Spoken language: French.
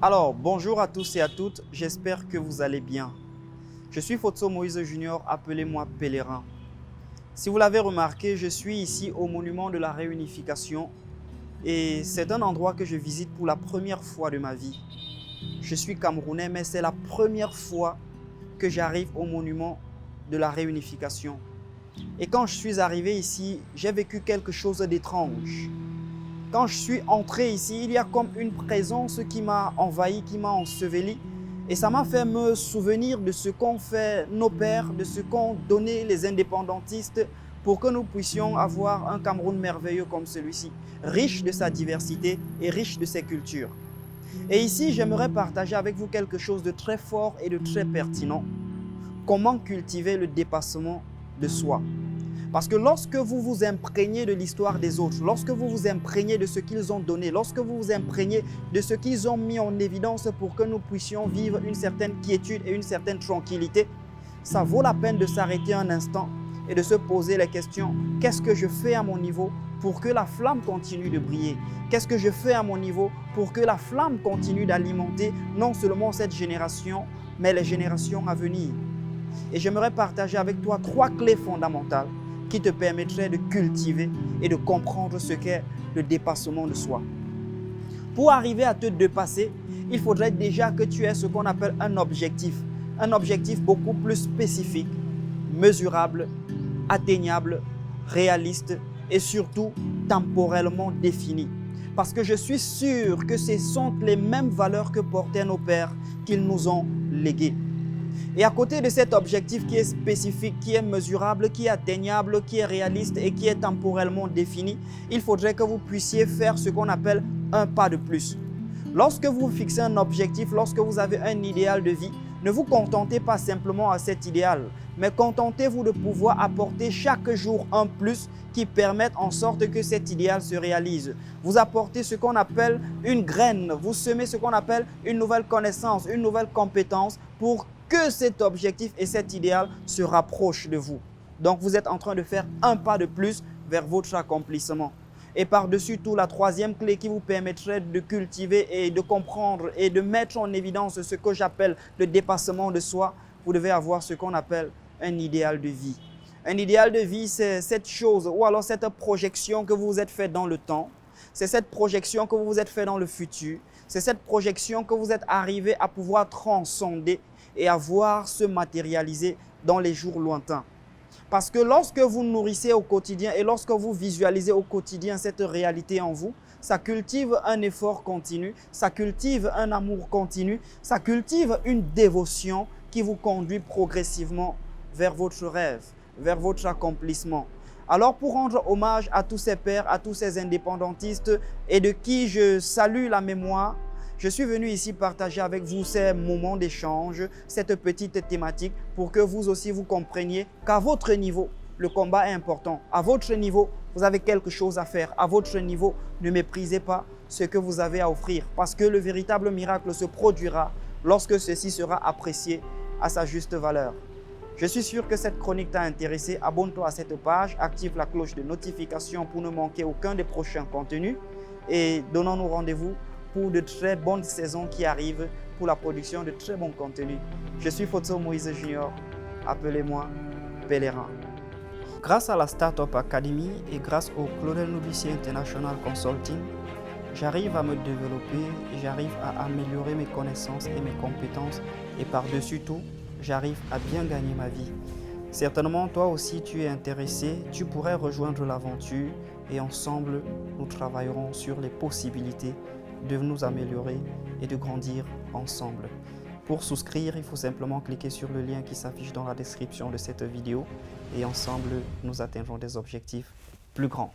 Alors, bonjour à tous et à toutes, j'espère que vous allez bien. Je suis Fotso Moïse Junior, appelez-moi Pèlerin. Si vous l'avez remarqué, je suis ici au monument de la réunification et c'est un endroit que je visite pour la première fois de ma vie. Je suis Camerounais, mais c'est la première fois que j'arrive au monument de la réunification. Et quand je suis arrivé ici, j'ai vécu quelque chose d'étrange. Quand je suis entré ici, il y a comme une présence qui m'a envahi, qui m'a enseveli. Et ça m'a fait me souvenir de ce qu'ont fait nos pères, de ce qu'ont donné les indépendantistes pour que nous puissions avoir un Cameroun merveilleux comme celui-ci, riche de sa diversité et riche de ses cultures. Et ici, j'aimerais partager avec vous quelque chose de très fort et de très pertinent. Comment cultiver le dépassement de soi. Parce que lorsque vous vous imprégnez de l'histoire des autres, lorsque vous vous imprégnez de ce qu'ils ont donné, lorsque vous vous imprégnez de ce qu'ils ont mis en évidence pour que nous puissions vivre une certaine quiétude et une certaine tranquillité, ça vaut la peine de s'arrêter un instant et de se poser la question, qu'est-ce que je fais à mon niveau pour que la flamme continue de briller? Qu'est-ce que je fais à mon niveau pour que la flamme continue d'alimenter non seulement cette génération, mais les générations à venir? Et j'aimerais partager avec toi 3 clés fondamentales qui te permettraient de cultiver et de comprendre ce qu'est le dépassement de soi. Pour arriver à te dépasser, il faudrait déjà que tu aies ce qu'on appelle un objectif beaucoup plus spécifique, mesurable, atteignable, réaliste et surtout temporellement défini. Parce que je suis sûr que ce sont les mêmes valeurs que portaient nos pères qu'ils nous ont léguées. Et à côté de cet objectif qui est spécifique, qui est mesurable, qui est atteignable, qui est réaliste et qui est temporellement défini, il faudrait que vous puissiez faire ce qu'on appelle un pas de plus. Lorsque vous fixez un objectif, lorsque vous avez un idéal de vie, ne vous contentez pas simplement à cet idéal, mais contentez-vous de pouvoir apporter chaque jour un plus qui permette en sorte que cet idéal se réalise. Vous apportez ce qu'on appelle une graine, vous semez ce qu'on appelle une nouvelle connaissance, une nouvelle compétence pour que cet objectif et cet idéal se rapprochent de vous. Donc, vous êtes en train de faire un pas de plus vers votre accomplissement. Et par-dessus tout, la 3e clé qui vous permettrait de cultiver et de comprendre et de mettre en évidence ce que j'appelle le dépassement de soi, vous devez avoir ce qu'on appelle un idéal de vie. Un idéal de vie, c'est cette chose ou alors cette projection que vous vous êtes fait dans le temps. C'est cette projection que vous vous êtes fait dans le futur. C'est cette projection que vous êtes arrivé à pouvoir transcender et à voir se matérialiser dans les jours lointains. Parce que lorsque vous nourrissez au quotidien et lorsque vous visualisez au quotidien cette réalité en vous, ça cultive un effort continu, ça cultive un amour continu, ça cultive une dévotion qui vous conduit progressivement vers votre rêve, vers votre accomplissement. Alors pour rendre hommage à tous ces pères, à tous ces indépendantistes et de qui je salue la mémoire, je suis venu ici partager avec vous ces moments d'échange, cette petite thématique pour que vous aussi vous compreniez qu'à votre niveau, le combat est important. À votre niveau, vous avez quelque chose à faire. À votre niveau, ne méprisez pas ce que vous avez à offrir parce que le véritable miracle se produira lorsque ceci sera apprécié à sa juste valeur. Je suis sûr que cette chronique t'a intéressé. Abonne-toi à cette page, active la cloche de notification pour ne manquer aucun des prochains contenus et donnons-nous rendez-vous pour de très bonnes saisons qui arrivent pour la production de très bons contenus. Je suis Fotso Moïse Junior, appelez-moi Pèlerin. Grâce à la Startup Academy et grâce au Claudel Novici International Consulting, j'arrive à me développer, j'arrive à améliorer mes connaissances et mes compétences et par-dessus tout, j'arrive à bien gagner ma vie. Certainement, toi aussi, tu es intéressé, tu pourrais rejoindre l'aventure et ensemble, nous travaillerons sur les possibilités de nous améliorer et de grandir ensemble. Pour souscrire, il faut simplement cliquer sur le lien qui s'affiche dans la description de cette vidéo et ensemble, nous atteindrons des objectifs plus grands.